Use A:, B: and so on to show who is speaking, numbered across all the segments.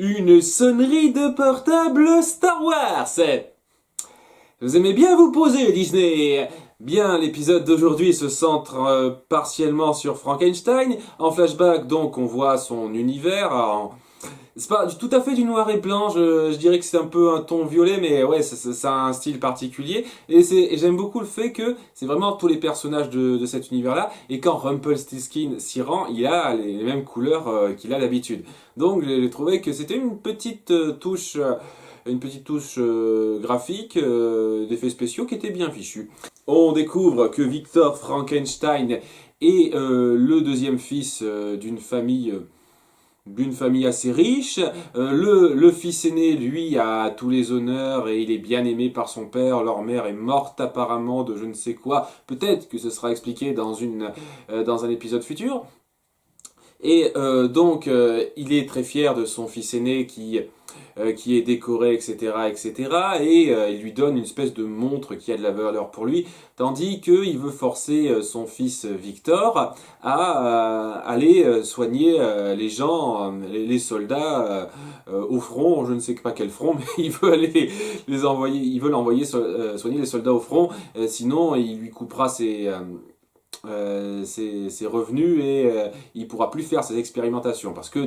A: Une sonnerie de portable Star Wars. Vous aimez bien vous poser, Disney? Bien, l'épisode d'aujourd'hui se centre partiellement sur Frankenstein. En flashback, donc, on voit son univers. C'est pas tout à fait du noir et blanc, je dirais que c'est un peu un ton violet, mais ouais, ça a un style particulier. Et j'aime beaucoup le fait que c'est vraiment tous les personnages de cet univers-là. Et quand Rumpelstiltskin s'y rend, il a les mêmes couleurs qu'il a d'habitude. Donc j'ai trouvé que c'était une petite touche graphique, d'effets spéciaux qui était bien fichue. On découvre que Victor Frankenstein est le deuxième fils d'une famille assez riche. Le fils aîné, lui, a tous les honneurs et il est bien aimé par son père. Leur mère est morte apparemment de je ne sais quoi. Peut-être que ce sera expliqué dans un épisode futur. Et il est très fier de son fils aîné qui est décoré, etc., etc. Et il lui donne une espèce de montre qui a de la valeur pour lui, tandis qu'il veut forcer son fils Victor à aller soigner les gens, les soldats au front, je ne sais pas quel front, mais il veut aller les envoyer, il veut l'envoyer soigner les soldats au front, sinon il lui coupera ses revenus et il pourra plus faire ses expérimentations parce que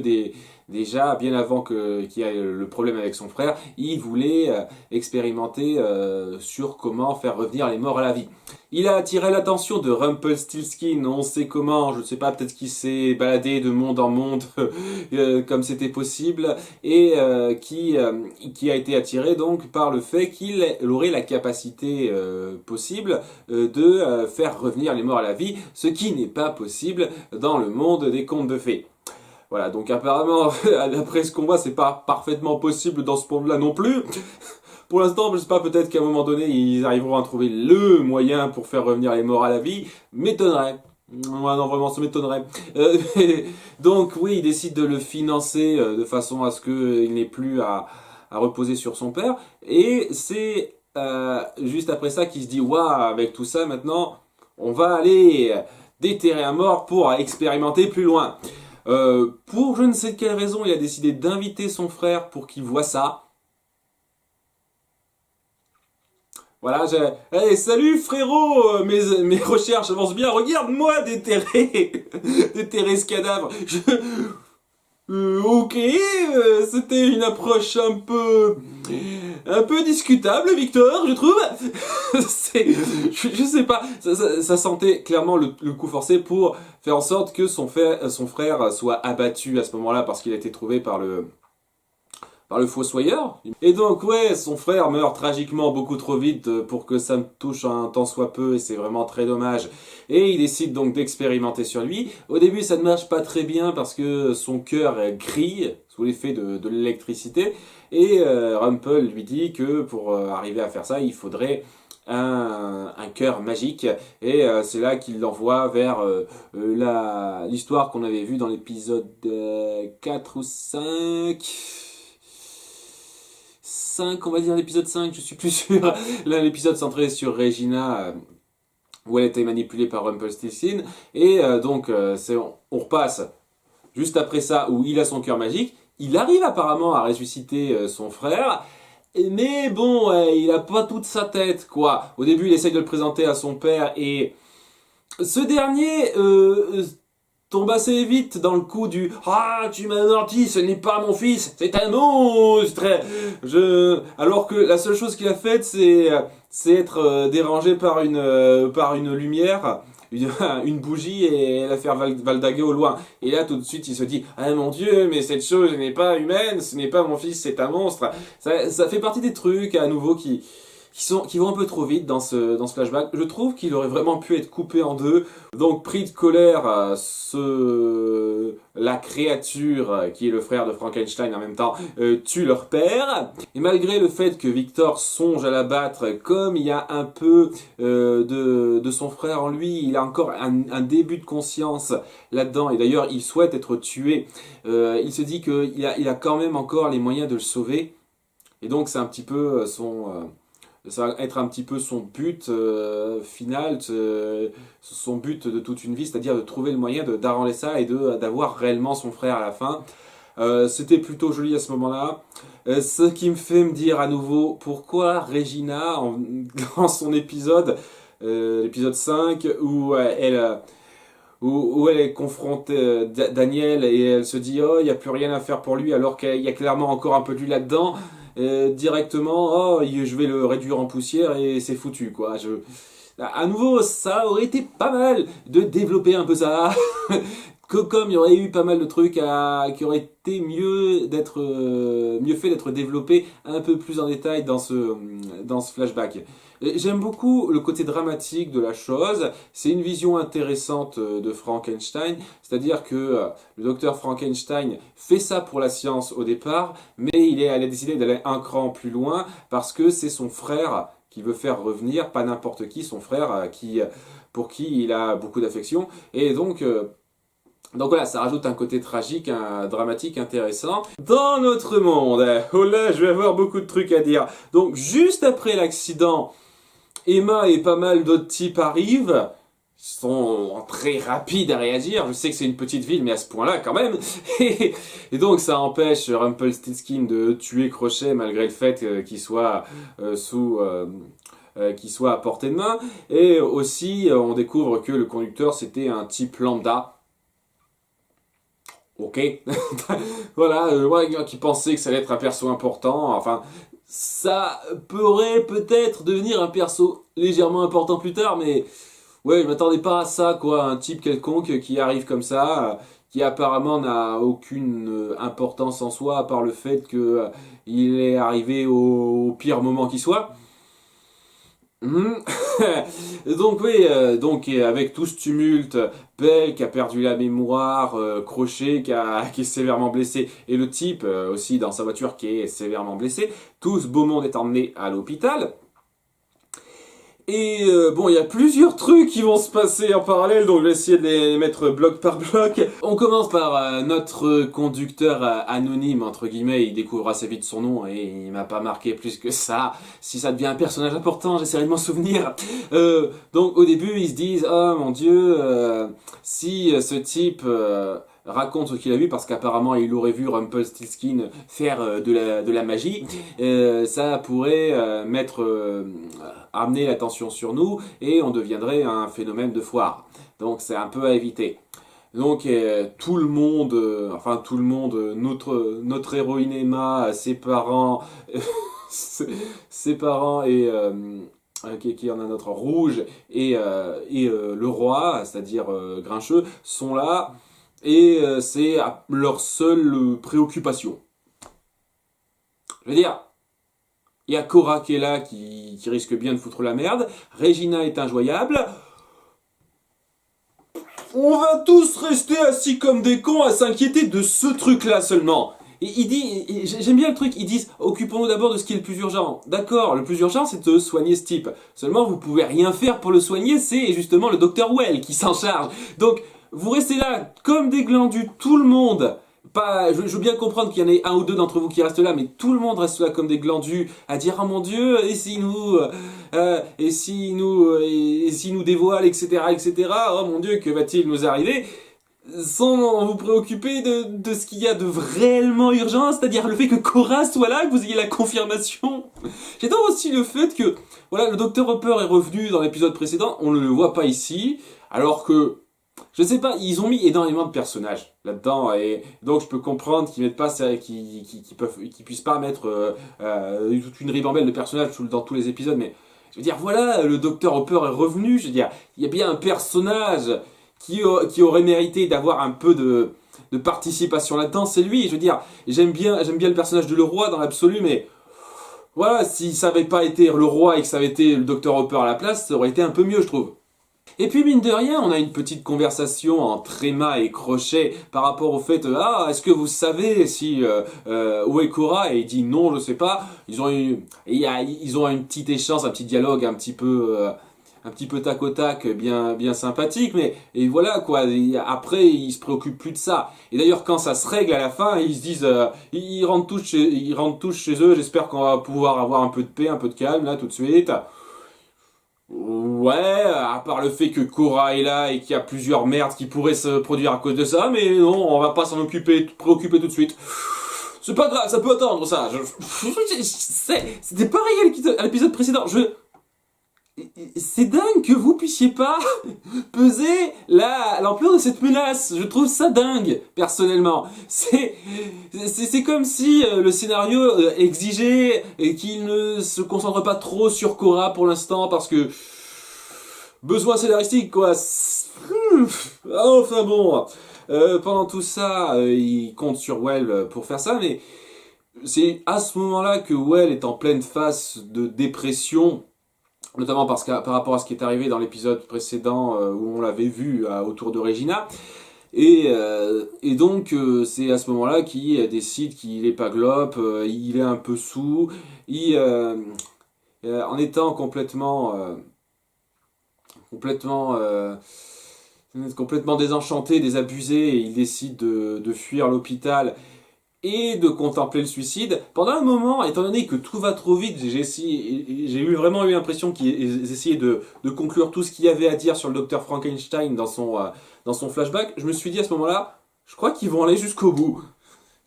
A: déjà bien avant qu'il y ait le problème avec son frère, il voulait expérimenter sur comment faire revenir les morts à la vie. Il a attiré l'attention de Rumpelstiltskin, on sait comment, je ne sais pas, peut-être qu'il s'est baladé de monde en monde comme c'était possible, et qui a été attiré donc par le fait qu'il aurait la capacité possible de faire revenir les morts à la vie, ce qui n'est pas possible dans le monde des contes de fées. Voilà, donc apparemment, d'après ce qu'on voit, c'est pas parfaitement possible dans ce monde-là non plus. Pour l'instant, je sais pas, peut-être qu'à un moment donné, ils arriveront à trouver le moyen pour faire revenir les morts à la vie. M'étonnerait. Ouais, non, vraiment, ça m'étonnerait. Donc oui, il décide de le financer de façon à ce qu'il n'ait plus à reposer sur son père. Et c'est juste après ça qu'il se dit, waouh, avec tout ça, maintenant, on va aller déterrer un mort pour expérimenter plus loin. Pour je ne sais quelle raison, il a décidé d'inviter son frère pour qu'il voit ça. Voilà, hey, salut frérot, mes recherches avancent bien, regarde-moi déterrer ce cadavre. Ok, c'était une approche un peu discutable, Victor, je trouve. Je sais pas, ça sentait clairement le coup forcé pour faire en sorte que son frère soit abattu à ce moment-là parce qu'il a été trouvé par le fossoyeur. Et donc ouais, son frère meurt tragiquement beaucoup trop vite pour que ça me touche un tant soit peu et c'est vraiment très dommage. Et il décide donc d'expérimenter sur lui. Au début ça ne marche pas très bien parce que son cœur grille sous l'effet de l'électricité et Rumpel lui dit que pour arriver à faire ça il faudrait un cœur magique et c'est là qu'il l'envoie vers l'histoire qu'on avait vue dans l'épisode 4 ou 5, on va dire l'épisode 5, je suis plus sûr. Là, l'épisode centré sur Regina, où elle était manipulée par Rumpelstiltskin. Et on repasse juste après ça, où il a son cœur magique. Il arrive apparemment à ressusciter son frère. Mais bon, il a pas toute sa tête, quoi. Au début, il essaye de le présenter à son père et ce dernier tombe assez vite dans le coup du ah tu m'as menti, ce n'est pas mon fils, c'est un monstre. Alors que la seule chose qu'il a faite c'est être dérangé par une lumière, une bougie et la faire valdaguer au loin. Et là tout de suite il se dit ah mon Dieu, mais cette chose n'est pas humaine, ce n'est pas mon fils, c'est un monstre. Ça fait partie des trucs à nouveau qui vont un peu trop vite dans ce flashback. Je trouve qu'il aurait vraiment pu être coupé en deux. Donc pris de colère, la créature qui est le frère de Frankenstein en même temps tue leur père. Et malgré le fait que Victor songe à l'abattre, comme il y a un peu de son frère en lui, il a encore un début de conscience là-dedans. Et d'ailleurs, il souhaite être tué. Il se dit qu'il a quand même encore les moyens de le sauver. Et donc c'est un petit peu ça va être un petit peu son but final, son but de toute une vie, c'est-à-dire de trouver le moyen d'arranger ça et d'avoir réellement son frère à la fin. C'était plutôt joli à ce moment-là. Ce qui me fait me dire à nouveau pourquoi Regina, dans son épisode, l'épisode 5, où elle est confrontée Daniel et elle se dit oh il n'y a plus rien à faire pour lui alors qu'il y a clairement encore un peu de lui là-dedans. Directement oh je vais le réduire en poussière et c'est foutu quoi. À nouveau ça aurait été pas mal de développer un peu ça. Comme il y aurait eu pas mal de trucs qui auraient été mieux fait d'être développés un peu plus en détail dans ce flashback. J'aime beaucoup le côté dramatique de la chose. C'est une vision intéressante de Frankenstein, c'est-à-dire que le docteur Frankenstein fait ça pour la science au départ, mais il a décidé d'aller un cran plus loin parce que c'est son frère qui veut faire revenir, pas n'importe qui, son frère pour qui il a beaucoup d'affection, et donc voilà, ça rajoute un côté tragique, dramatique, intéressant. Dans notre monde, oh là, je vais avoir beaucoup de trucs à dire. Donc juste après l'accident, Emma et pas mal d'autres types arrivent, sont très rapides à réagir. Je sais que c'est une petite ville, mais à ce point-là quand même. Et donc ça empêche Rumpelstiltskin de tuer Crochet malgré le fait qu'il soit qu'il soit à portée de main. Et aussi, on découvre que le conducteur c'était un type lambda. Ok, voilà, qui pensait que ça allait être un perso important, enfin, ça pourrait peut-être devenir un perso légèrement important plus tard, mais ouais, je m'attendais pas à ça, quoi, un type quelconque qui arrive comme ça, qui apparemment n'a aucune importance en soi, à part le fait que il est arrivé au pire moment qui soit. Donc oui, donc avec tout ce tumulte, Belle qui a perdu la mémoire, Crochet qui est sévèrement blessé, et le type aussi dans sa voiture qui est sévèrement blessé, tout ce beau monde est emmené à l'hôpital. Et bon, il y a plusieurs trucs qui vont se passer en parallèle, donc je vais essayer de les mettre bloc par bloc. On commence par notre conducteur anonyme, entre guillemets, il découvre assez vite son nom et il m'a pas marqué plus que ça. Si ça devient un personnage important, j'essaierai de m'en souvenir. Donc au début, ils se disent, oh mon dieu, si ce type... raconte ce qu'il a vu parce qu'apparemment il aurait vu Rumpelstiltskin faire de la magie, ça pourrait amener l'attention sur nous et on deviendrait un phénomène de foire. Donc c'est un peu à éviter. Donc tout le monde, notre héroïne Emma, ses parents, ses parents et qui en a notre Rouge et le roi, c'est-à-dire Grincheux, sont là. Et c'est leur seule préoccupation. Je veux dire, il y a Cora qui est là, qui risque bien de foutre la merde. Regina est injoyable. On va tous rester assis comme des cons à s'inquiéter de ce truc-là seulement. Et j'aime bien le truc, ils disent, occupons-nous d'abord de ce qui est le plus urgent. D'accord, le plus urgent c'est de soigner ce type. Seulement vous pouvez rien faire pour le soigner, c'est justement le Dr Well qui s'en charge. Donc, vous restez là comme des glandus, tout le monde. Je veux bien comprendre qu'il y en ait un ou deux d'entre vous qui restent là, mais tout le monde reste là comme des glandus à dire oh mon Dieu, et si nous dévoile, etc., etc. Oh mon Dieu, que va-t-il nous arriver? Sans vous préoccuper de ce qu'il y a de réellement urgent, c'est-à-dire le fait que Cora soit là, que vous ayez la confirmation. J'adore aussi le fait que voilà, le Dr Hopper est revenu dans l'épisode précédent, on ne le voit pas ici, alors que je sais pas, ils ont mis énormément de personnages là-dedans et donc je peux comprendre qu'ils mettent pas qu'ils puissent pas mettre toute une ribambelle de personnages dans tous les épisodes, mais je veux dire voilà, le Dr Hopper est revenu, je veux dire, il y a bien un personnage qui aurait mérité d'avoir un peu de participation là-dedans, c'est lui, je veux dire, j'aime bien le personnage de le roi dans l'absolu, mais voilà, si ça avait pas été le roi et que ça avait été le Dr Hopper à la place, ça aurait été un peu mieux, je trouve. Et puis mine de rien, on a une petite conversation entre Emma et Crochet par rapport au fait est-ce que vous savez si où est Cora? Et il dit non, je sais pas. Ils ont un petit échange, un petit dialogue un petit peu tac au tac, bien sympathique, mais et voilà quoi. Et après, ils se préoccupent plus de ça. Et d'ailleurs, quand ça se règle à la fin, ils se disent, ils rentrent tous chez eux. J'espère qu'on va pouvoir avoir un peu de paix, un peu de calme là tout de suite. Ouais, à part le fait que Korra est là et qu'il y a plusieurs merdes qui pourraient se produire à cause de ça, mais non, on va pas s'en occuper, préoccuper tout de suite. C'est pas grave, ça peut attendre ça. C'était pareil à l'épisode précédent. C'est dingue que vous puissiez pas peser l'ampleur de cette menace. Je trouve ça dingue, personnellement. C'est comme si le scénario exigeait qu'il ne se concentre pas trop sur Korra pour l'instant parce que besoin scénaristique, quoi. Enfin bon. Pendant tout ça, il compte sur Well pour faire ça, mais c'est à ce moment-là que Well est en pleine phase de dépression, notamment parce que par rapport à ce qui est arrivé dans l'épisode précédent où on l'avait vu autour de Regina. Et donc c'est à ce moment-là qu'il décide qu'il est pas globe, il est un peu sous, en étant complètement désenchanté, désabusé, et il décide de fuir l'hôpital et de contempler le suicide. Pendant un moment, étant donné que tout va trop vite, j'ai vraiment eu l'impression qu'ils essayaient de conclure tout ce qu'il y avait à dire sur le docteur Frankenstein dans son flashback. Je me suis dit à ce moment-là, je crois qu'ils vont aller jusqu'au bout.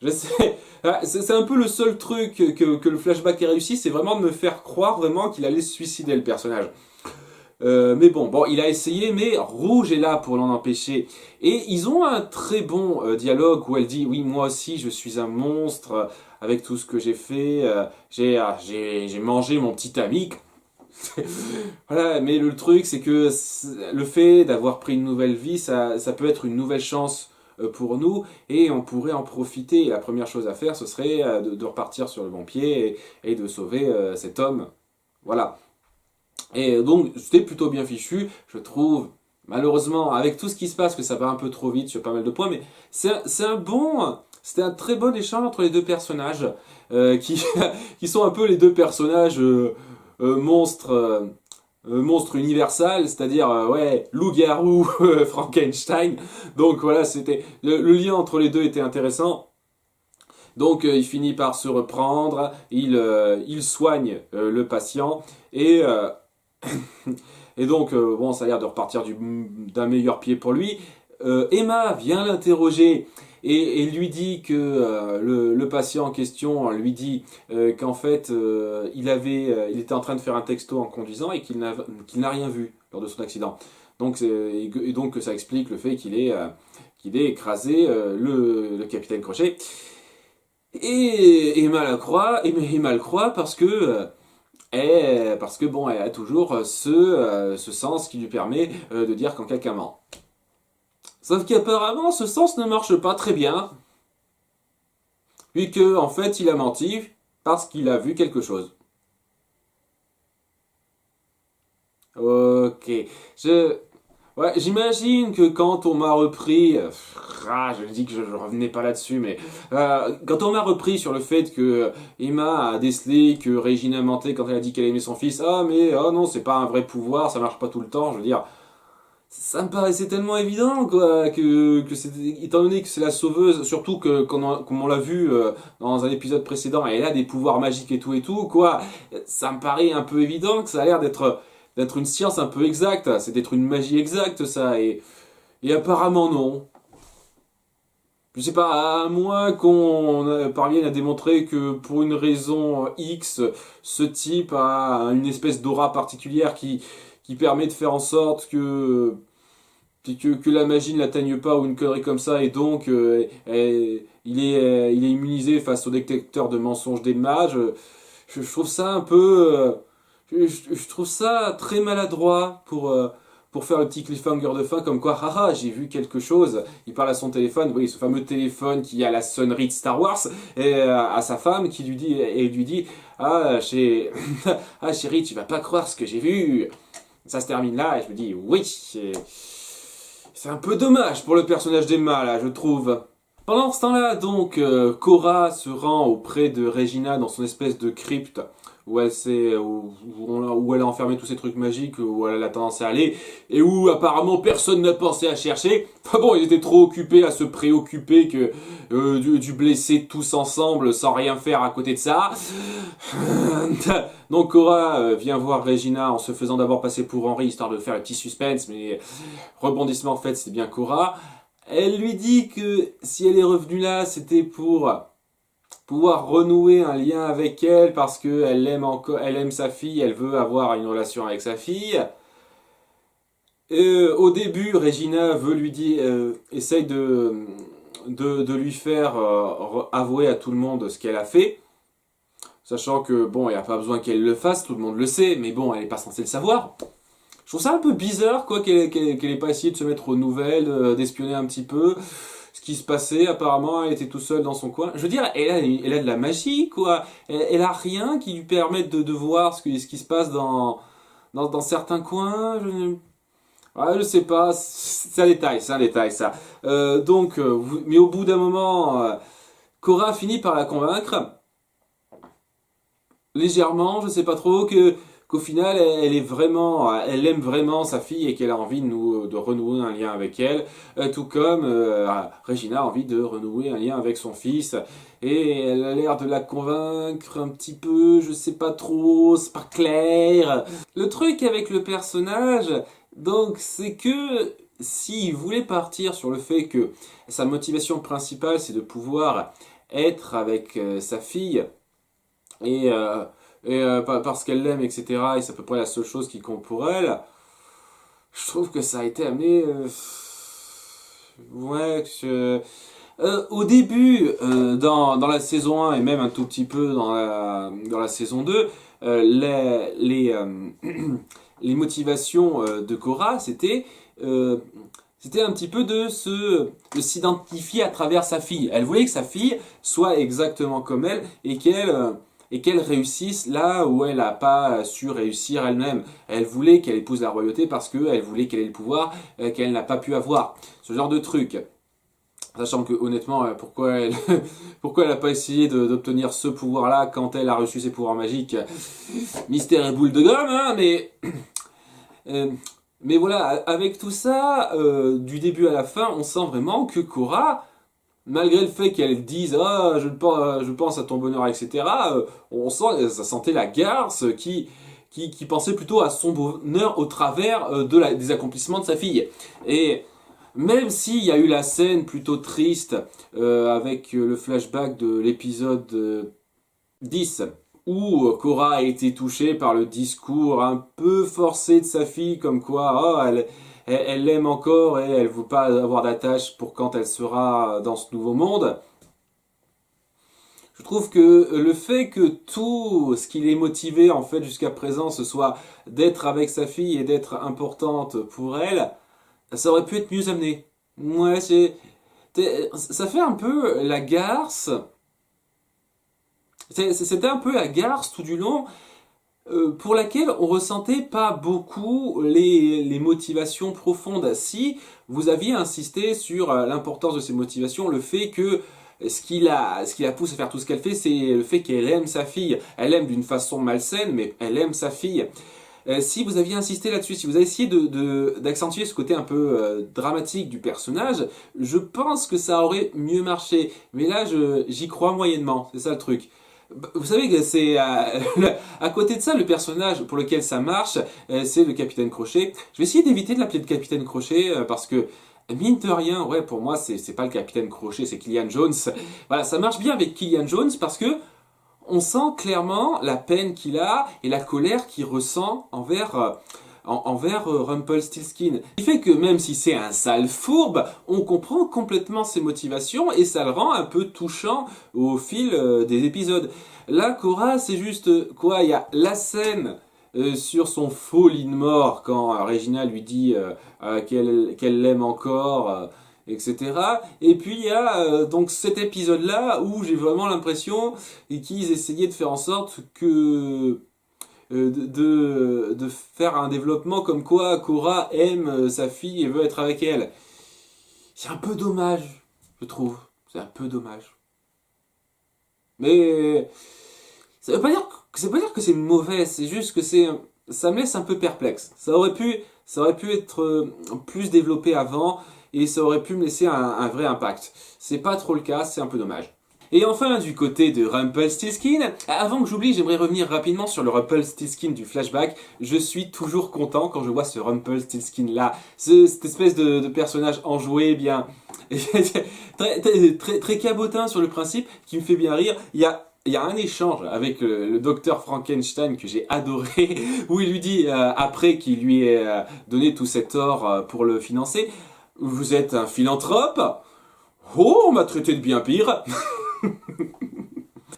A: Je sais, c'est un peu le seul truc que le flashback ait réussi, c'est vraiment de me faire croire vraiment qu'il allait se suicider, le personnage. Mais bon, il a essayé, mais Rouge est là pour l'en empêcher. Et ils ont un très bon dialogue où elle dit, oui, moi aussi, je suis un monstre, avec tout ce que j'ai fait, j'ai mangé mon petit ami. Voilà, mais le truc, c'est que le fait d'avoir pris une nouvelle vie, ça peut être une nouvelle chance pour nous, et on pourrait en profiter. Et la première chose à faire, ce serait de repartir sur le bon pied et de sauver cet homme. Voilà. Et donc, c'était plutôt bien fichu, je trouve. Malheureusement, avec tout ce qui se passe, que ça va un peu trop vite sur pas mal de points, mais c'était un très bon échange entre les deux personnages, qui sont un peu les deux personnages monstres, monstres universels, c'est-à-dire, ouais, loup-garou, Frankenstein. Donc voilà, le lien entre les deux était intéressant. Donc il finit par se reprendre, il soigne le patient, et et donc, bon, ça a l'air de repartir d'un meilleur pied pour lui. Emma vient l'interroger et lui dit que le patient en question lui dit qu'en fait, il était en train de faire un texto en conduisant et qu'il n'a rien vu lors de son accident. Donc, et donc, ça explique le fait qu'il ait écrasé le capitaine Crochet. Et Emma le croit parce que bon, elle a toujours ce sens qui lui permet de dire quand quelqu'un ment. Sauf qu'apparemment, ce sens ne marche pas très bien, vu que en fait, il a menti parce qu'il a vu quelque chose. Ok, ouais, j'imagine que quand on m'a repris, je dis que je revenais pas là-dessus, mais quand on m'a repris sur le fait que Emma a décelé que Regina mentait quand elle a dit qu'elle aimait son fils, oh non, c'est pas un vrai pouvoir, ça marche pas tout le temps, je veux dire, ça me paraissait tellement évident, quoi, que étant donné que c'est la sauveuse, surtout comme on l'a vu dans un épisode précédent, elle a des pouvoirs magiques et tout, quoi, ça me paraît un peu évident que ça a l'air d'être une science un peu exacte, c'est d'être une magie exacte, ça, et apparemment non. Je sais pas, à moins qu'on parvienne à démontrer que pour une raison X, ce type a une espèce d'aura particulière qui permet de faire en sorte que la magie ne l'atteigne pas ou une connerie comme ça, et donc il est immunisé face au détecteur de mensonges des mages. Je trouve ça un peu... je trouve ça très maladroit pour faire le petit cliffhanger de fin, comme quoi, haha, j'ai vu quelque chose. Il parle à son téléphone, vous voyez, ce fameux téléphone qui a la sonnerie de Star Wars, et à sa femme qui lui dit, ah, ah chérie, tu vas pas croire ce que j'ai vu. Ça se termine là, et je me dis, oui, c'est un peu dommage pour le personnage d'Emma, là, je trouve. Pendant ce temps-là, donc, Korra se rend auprès de Regina dans son espèce de crypte où où elle a enfermé tous ces trucs magiques, où elle a tendance à aller, et où apparemment personne n'a pensé à chercher. Enfin bon, ils étaient trop occupés à se préoccuper que du blesser tous ensemble sans rien faire à côté de ça. Donc Cora vient voir Regina en se faisant d'abord passer pour Henry, histoire de faire un petit suspense, mais rebondissement en fait c'est bien Cora. Elle lui dit que si elle est revenue là, c'était pour pouvoir renouer un lien avec elle parce que elle aime encore, elle aime sa fille, elle veut avoir une relation avec sa fille. Au début, Regina veut lui dire, essaye de lui faire avouer à tout le monde ce qu'elle a fait, sachant que bon, il n'y a pas besoin qu'elle le fasse, tout le monde le sait, mais bon, elle n'est pas censée le savoir. Je trouve ça un peu bizarre, quoi, qu'elle ait pas essayé de se mettre aux nouvelles, d'espionner un petit peu ce qui se passait. Apparemment, elle était tout seule dans son coin. Je veux dire, elle a de la magie, quoi. Elle a rien qui lui permette de voir ce qui se passe dans certains coins. Je sais pas, c'est un détail, ça. Mais au bout d'un moment, Cora finit par la convaincre légèrement, je sais pas trop, qu'au final elle aime vraiment sa fille et qu'elle a envie de renouer un lien avec elle, tout comme Regina a envie de renouer un lien avec son fils, et elle a l'air de la convaincre un petit peu, je sais pas trop, c'est pas clair. Le truc avec le personnage, donc, c'est que s'il voulait partir sur le fait que sa motivation principale c'est de pouvoir être avec sa fille, et, parce qu'elle l'aime, etc. Et c'est à peu près la seule chose qui compte pour elle. Je trouve que ça a été amené. Ouais, au début, dans la saison 1 et même un tout petit peu dans la saison 2, les motivations de Cora, c'était un petit peu de s'identifier à travers sa fille. Elle voulait que sa fille soit exactement comme elle et qu'elle réussisse là où elle n'a pas su réussir elle-même. Elle voulait qu'elle épouse la royauté parce qu'elle voulait qu'elle ait le pouvoir qu'elle n'a pas pu avoir. Ce genre de truc. Sachant que honnêtement, pourquoi elle n'a pas essayé d'obtenir ce pouvoir-là quand elle a reçu ses pouvoirs magiques? Mystère et boule de gomme, hein, euh, mais voilà, avec tout ça, du début à la fin, on sent vraiment que Cora, malgré le fait qu'elle dise ah je pense à ton bonheur, etc., on sent, ça sentait la garce qui pensait plutôt à son bonheur au travers des accomplissements de sa fille. Et même s'il y a eu la scène plutôt triste avec le flashback de l'épisode 10, où Cora a été touchée par le discours un peu forcé de sa fille, comme quoi elle l'aime encore et elle ne veut pas avoir d'attache pour quand elle sera dans ce nouveau monde. Je trouve que le fait que tout ce qui l'ait motivé en fait jusqu'à présent ce soit d'être avec sa fille et d'être importante pour elle, ça aurait pu être mieux amené. Ouais, ça fait un peu la garce. C'était un peu la garce tout du long, pour laquelle on ressentait pas beaucoup les motivations profondes. Si vous aviez insisté sur l'importance de ces motivations, le fait que ce qui la pousse à faire tout ce qu'elle fait, c'est le fait qu'elle aime sa fille. Elle aime d'une façon malsaine, mais elle aime sa fille. Si vous aviez insisté là-dessus, si vous avez essayé d'accentuer ce côté un peu dramatique du personnage, je pense que ça aurait mieux marché. Mais là, j'y crois moyennement, c'est ça le truc. Vous savez que c'est à côté de ça, le personnage pour lequel ça marche, c'est le Capitaine Crochet. Je vais essayer d'éviter de l'appeler le Capitaine Crochet parce que mine de rien, ouais, pour moi, c'est pas le Capitaine Crochet, c'est Killian Jones. Voilà, ça marche bien avec Killian Jones parce que on sent clairement la peine qu'il a et la colère qu'il ressent envers Rumpelstiltskin. Ce qui fait que même si c'est un sale fourbe, on comprend complètement ses motivations et ça le rend un peu touchant au fil des épisodes. Là, Cora, c'est juste quoi? Il y a la scène sur son faux lit de mort quand Regina lui dit qu'elle l'aime encore, etc. Et puis il y a donc cet épisode-là où j'ai vraiment l'impression qu'ils essayaient de faire en sorte que de faire un développement comme quoi Cora aime sa fille et veut être avec elle. C'est un peu dommage, je trouve. C'est un peu dommage. Mais ça veut pas dire c'est pas dire que c'est mauvais, c'est juste que ça me laisse un peu perplexe. Ça aurait pu être plus développé avant et ça aurait pu me laisser un vrai impact. C'est pas trop le cas, c'est un peu dommage. Et enfin, du côté de Rumpelstiltskin, avant que j'oublie, j'aimerais revenir rapidement sur le Rumpelstiltskin du flashback. Je suis toujours content quand je vois ce Rumpelstiltskin là, cette espèce de personnage enjoué, bien très cabotin sur le principe, qui me fait bien rire. Il y a un échange avec le docteur Frankenstein que j'ai adoré, où il lui dit, après qu'il lui ait donné tout cet or pour le financer, vous êtes un philanthrope? Oh, on m'a traité de bien pire.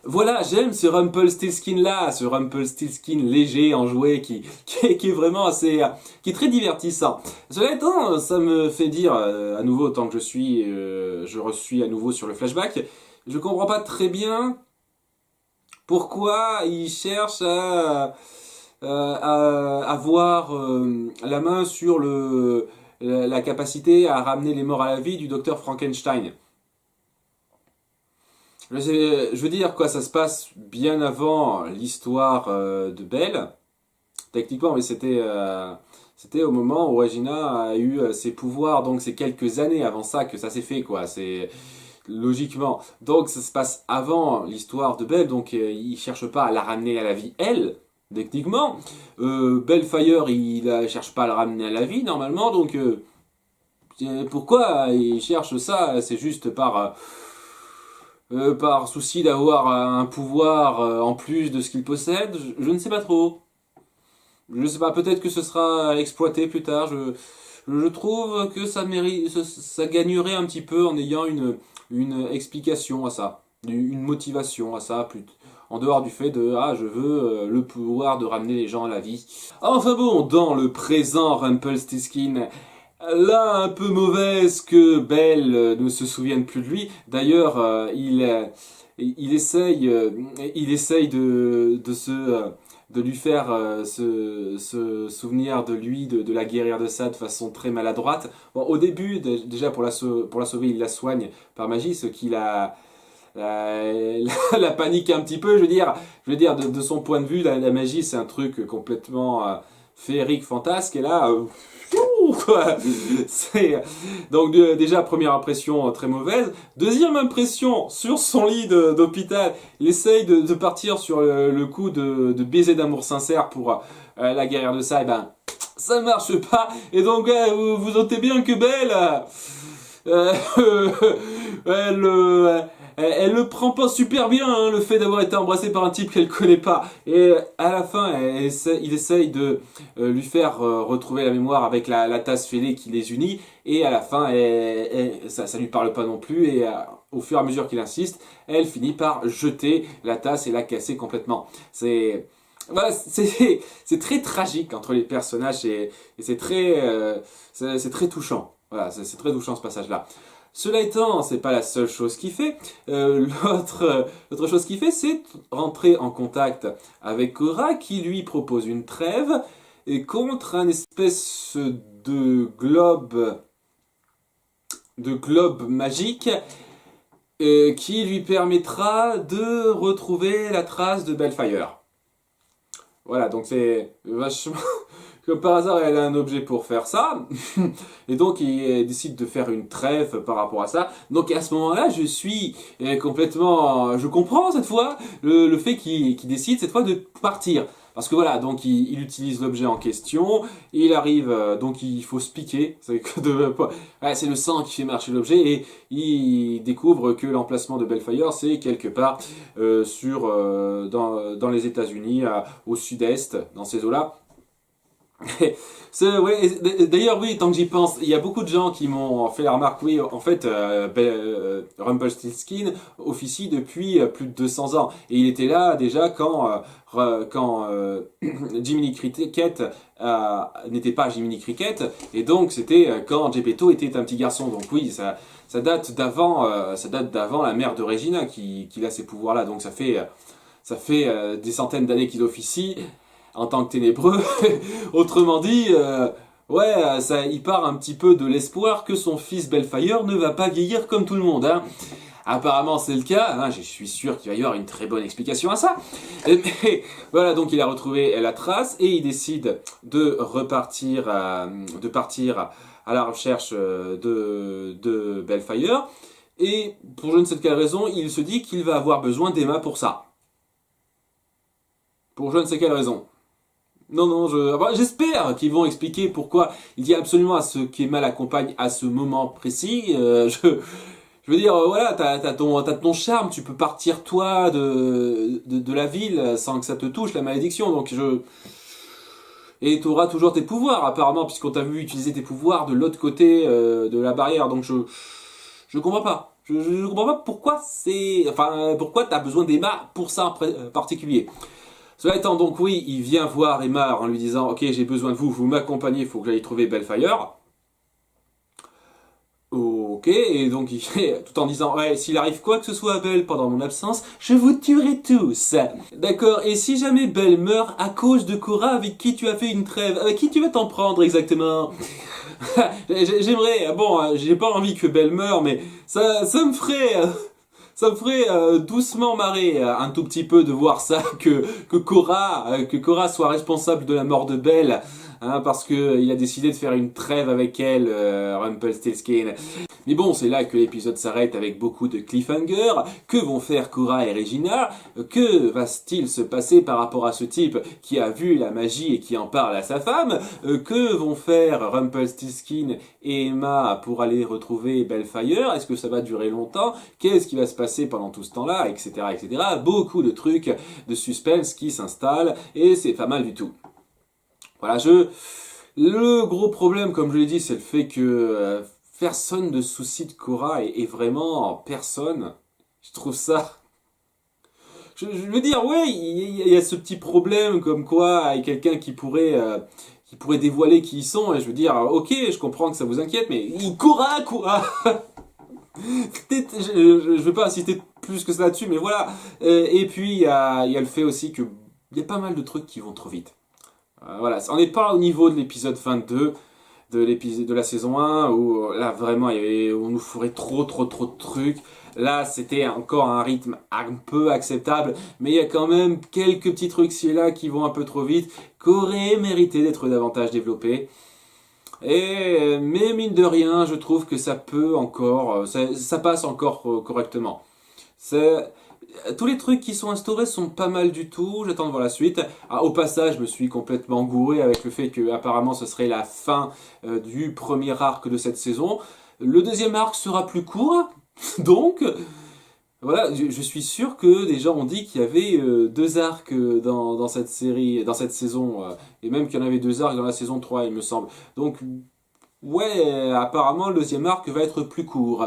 A: Voilà, j'aime ce Rumpelstiltskin là, ce Rumpelstiltskin léger, enjoué, qui est vraiment assez, qui est très divertissant. Cela étant, ça me fait dire, à nouveau, tant que je reçus à nouveau sur le flashback, je comprends pas très bien pourquoi il cherche à avoir la main sur la capacité à ramener les morts à la vie du docteur Frankenstein. Je veux dire, quoi, ça se passe bien avant l'histoire de Belle, techniquement, mais c'était au moment où Regina a eu ses pouvoirs, donc c'est quelques années avant ça que ça s'est fait, quoi, c'est logiquement. Donc ça se passe avant l'histoire de Belle, donc il cherche pas à la ramener à la vie, elle, techniquement. Bellfire, il cherche pas à la ramener à la vie, normalement, donc pourquoi il cherche ça? C'est juste par souci d'avoir un pouvoir en plus de ce qu'il possède, je ne sais pas trop. Je ne sais pas, peut-être que ce sera exploité plus tard. Je trouve que ça gagnerait un petit peu en ayant une explication à ça, une motivation à ça, en dehors du fait de je veux le pouvoir de ramener les gens à la vie. Enfin bon, dans le présent, Rumpelstiltskin, là, un peu mauvaise que Belle ne se souvienne plus de lui. D'ailleurs, il essaye de lui faire se souvenir de lui, de la guérir de ça de façon très maladroite. Bon, au début, déjà pour la sauver, il la soigne par magie, ce qui la panique un petit peu. Je veux dire de son point de vue, la magie c'est un truc complètement féerique, fantasque, et là. Quoi. Donc déjà première impression très mauvaise. Deuxième impression sur son lit d'hôpital, il essaye de partir sur le coup de baiser d'amour sincère pour la guerrière de ça, et ben ça marche pas. Et donc vous notez bien que Belle elle le prend pas super bien, hein, le fait d'avoir été embrassée par un type qu'elle connaît pas. Et à la fin, il essaye de lui faire retrouver la mémoire avec la tasse fêlée qui les unit. Et à la fin, ça lui parle pas non plus. Et au fur et à mesure qu'il insiste, elle finit par jeter la tasse et la casser complètement. Voilà, c'est très tragique entre les personnages et c'est très touchant. Voilà, c'est très touchant ce passage-là. Cela étant, c'est pas la seule chose qu'il fait. L'autre chose qu'il fait, c'est rentrer en contact avec Cora, qui lui propose une trêve et contre un espèce de globe magique qui lui permettra de retrouver la trace de Bellfire. Voilà, donc c'est vachement... Comme par hasard, elle a un objet pour faire ça. Et donc, il décide de faire une trêve par rapport à ça. Donc, à ce moment-là, je suis complètement... Je comprends, cette fois, le fait qu'il décide, cette fois, de partir. Parce que voilà, donc, il utilise l'objet en question. Il arrive... donc, il faut se piquer. C'est le sang qui fait marcher l'objet. Et il découvre que l'emplacement de Bellfire, c'est quelque part dans les États-Unis, au sud-est, dans ces eaux-là. Ouais, d'ailleurs, oui, tant que j'y pense, il y a beaucoup de gens qui m'ont fait la remarque, oui, en fait, Rumpelstiltskin officie depuis plus de 200 ans. Et il était là déjà quand Jiminy Cricket n'était pas Jiminy Cricket, et donc c'était quand Geppetto était un petit garçon. Donc oui, ça date d'avant la mère de Regina qui a ces pouvoirs-là. Donc ça fait des centaines d'années qu'il officie en tant que ténébreux. Autrement dit, il part un petit peu de l'espoir que son fils Bellfire ne va pas vieillir comme tout le monde. Hein. apparemment c'est le cas, hein, je suis sûr qu'il va y avoir une très bonne explication à ça. Mais voilà, donc il a retrouvé la trace et il décide de partir à la recherche de Bellfire. Et pour je ne sais quelle raison, il se dit qu'il va avoir besoin d'Emma pour ça. Pour je ne sais quelle raison. Non, non, j'espère qu'ils vont expliquer pourquoi il dit absolument à ce qu'Emma l'accompagne à ce moment précis. Je veux dire, voilà, t'as ton charme, tu peux partir toi de la ville sans que ça te touche, la malédiction. Et tu auras toujours tes pouvoirs, apparemment, puisqu'on t'a vu utiliser tes pouvoirs de l'autre côté de la barrière. Donc je comprends pas. Je comprends pas pourquoi pourquoi t'as besoin d'Emma pour ça en particulier. Cela étant, donc oui, il vient voir Emma en lui disant « Ok, j'ai besoin de vous, vous m'accompagnez, il faut que j'aille trouver Bellfire. » Ok, et donc il fait, tout en disant « Ouais, s'il arrive quoi que ce soit à Belle pendant mon absence, je vous tuerai tous. » D'accord, et si jamais Belle meurt à cause de Cora avec qui tu as fait une trêve, avec qui tu vas t'en prendre exactement? J'aimerais, bon, j'ai pas envie que Belle meure, mais ça me ferait... Ça me ferait doucement marrer un tout petit peu de voir ça, que Cora soit responsable de la mort de Belle, hein, parce que il a décidé de faire une trêve avec elle, Rumpelstiltskin. Mais bon, c'est là que l'épisode s'arrête avec beaucoup de cliffhanger. Que vont faire Cora et Regina? Que va-t-il se passer par rapport à ce type qui a vu la magie et qui en parle à sa femme? Que vont faire Rumpelstiltskin et Emma pour aller retrouver Bellfire? Est-ce que ça va durer longtemps? Qu'est-ce qui va se passer pendant tout ce temps-là? Etc. etc. Beaucoup de trucs de suspense qui s'installent et c'est pas mal du tout. Voilà, le gros problème, comme je l'ai dit, c'est le fait que personne ne se soucie de Cora et vraiment personne. Je trouve ça... Je veux dire, ouais, il y a ce petit problème comme quoi il y a quelqu'un qui pourrait dévoiler qui ils sont. Et je veux dire, ok, je comprends que ça vous inquiète, mais Cora je vais pas insister plus que ça là-dessus, mais voilà. Et puis il y a le fait aussi que il y a pas mal de trucs qui vont trop vite. Voilà, on n'est pas au niveau de l'épisode 22 de la saison 1 où là vraiment on nous ferait trop de trucs. Là c'était encore un rythme un peu acceptable, mais il y a quand même quelques petits trucs ci et là qui vont un peu trop vite, qui auraient mérité d'être davantage développés. Mais mine de rien, je trouve que ça peut encore, ça passe encore correctement. Tous les trucs qui sont instaurés sont pas mal du tout, j'attends de voir la suite. Au passage, je me suis complètement gouré avec le fait que apparemment ce serait la fin du premier arc de cette saison. Le deuxième arc sera plus court, donc voilà, je suis sûr que des gens ont dit qu'il y avait deux arcs dans cette série, dans cette saison, et même qu'il y en avait deux arcs dans la saison 3, il me semble. Donc ouais, apparemment le deuxième arc va être plus court.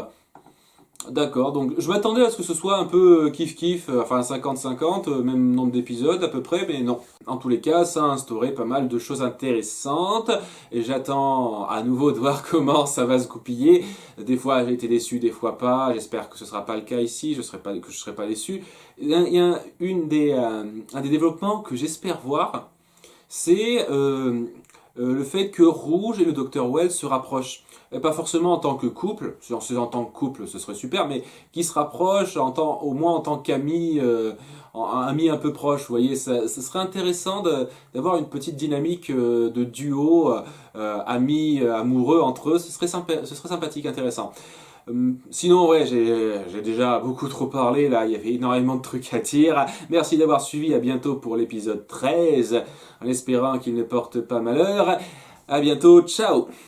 A: D'accord, donc je m'attendais à ce que ce soit un peu kiff-kiff, enfin 50-50, même nombre d'épisodes à peu près, mais non. En tous les cas, ça a instauré pas mal de choses intéressantes, et j'attends à nouveau de voir comment ça va se goupiller. Des fois j'ai été déçu, des fois pas, j'espère que ce sera pas le cas ici, que je serai pas déçu. Il y a un des développements que j'espère voir, c'est le fait que Rouge et le Dr. Wells se rapprochent. Pas forcément en tant que couple, si en tant que couple ce serait super, mais qui se rapprochent au moins en tant qu'amis, amis un peu proches, vous voyez, ça serait intéressant d'avoir une petite dynamique de duo, amis, amoureux entre eux, ce serait sympathique, intéressant. Sinon, ouais, j'ai déjà beaucoup trop parlé, là, il y avait énormément de trucs à dire. Merci d'avoir suivi, à bientôt pour l'épisode 13, en espérant qu'il ne porte pas malheur. À bientôt, ciao!